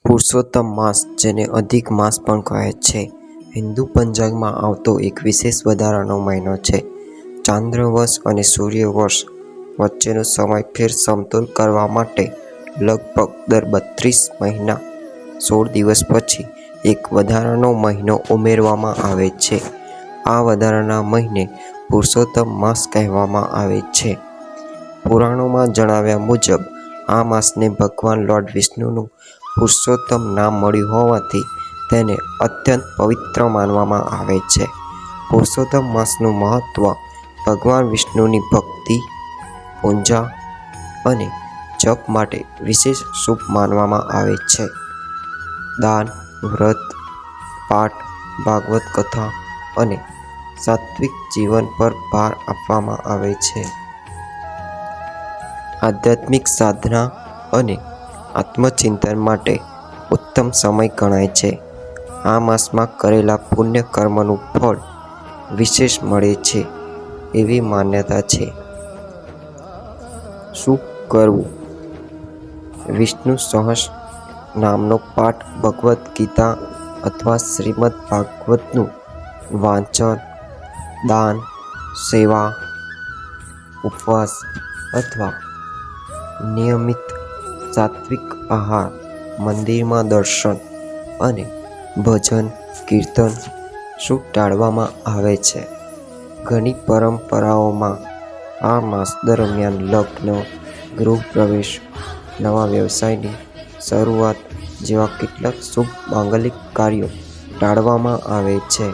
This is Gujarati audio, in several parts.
પુરુષોત્તમ માસ, જેને અધિક માસ પણ કહે છે, હિન્દુ પંચાંગમાં આવતો એક વિશેષ વધારાનો મહિનો છે. ચાંદ્રવર્ષ અને સૂર્યવર્ષ વચ્ચેનો સમયફેર સમતોલ કરવા માટે લગભગ દર 32 મહિના 16 દિવસ પછી એક વધારાનો મહિનો ઉમેરવામાં આવે છે. આ વધારાના મહિને પુરુષોત્તમ માસ કહેવામાં આવે છે. પુરાણોમાં જણાવ્યા મુજબ આ માસને ભગવાન લોર્ડ વિષ્ણુનું પુરુષોત્તમ નામ મળ્યું હોવાથી તેને અત્યંત પવિત્ર માનવામાં આવે છે. પુરુષોત્તમ માસનું મહત્વ ભગવાન વિષ્ણુની ભક્તિ, પૂજા અને જપ માટે વિશેષ શુભ માનવામાં આવે છે. દાન, વ્રત, પાઠ, ભાગવત કથા અને સાત્વિક જીવન પર ભાર આપવામાં આવે છે. આધ્યાત્મિક સાધના અને આત્મચિંતન માટે ઉત્તમ સમય ગણાય છે. આ માસમાં કરેલા પુણ્ય કર્મનું ફળ વિશેષ મળે છે એવી માન્યતા છે. શું કરવું? વિષ્ણુ સહસ્ર નામનો પાઠ, ભગવદ્ ગીતા અથવા શ્રીમદ્ ભાગવતનું વાંચન, દાન, સેવા, ઉપવાસ અથવા નિયમિત સાત્વિક આહાર, મંદિરમાં દર્શન અને ભજન કીર્તન શું ટાળવામાં આવે છે. ઘણી પરંપરાઓમાં આ માસ દરમિયાન લગ્ન, ગૃહપ્રવેશ, નવા વ્યવસાયની શરૂઆત જેવા કેટલાક શુભ માંગલિક કાર્યો ટાળવામાં આવે છે.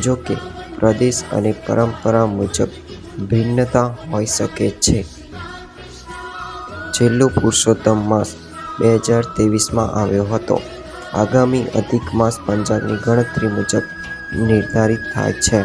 જો કે, પ્રદેશ અને પરંપરા મુજબ ભિન્નતા હોઈ શકે છે. છેલ્લો પુરુષોત્તમ માસ 2023માં આવ્યો હતો. આગામી અધિક માસ પંચાંગની ગણતરી મુજબ નિર્ધારિત થાય છે.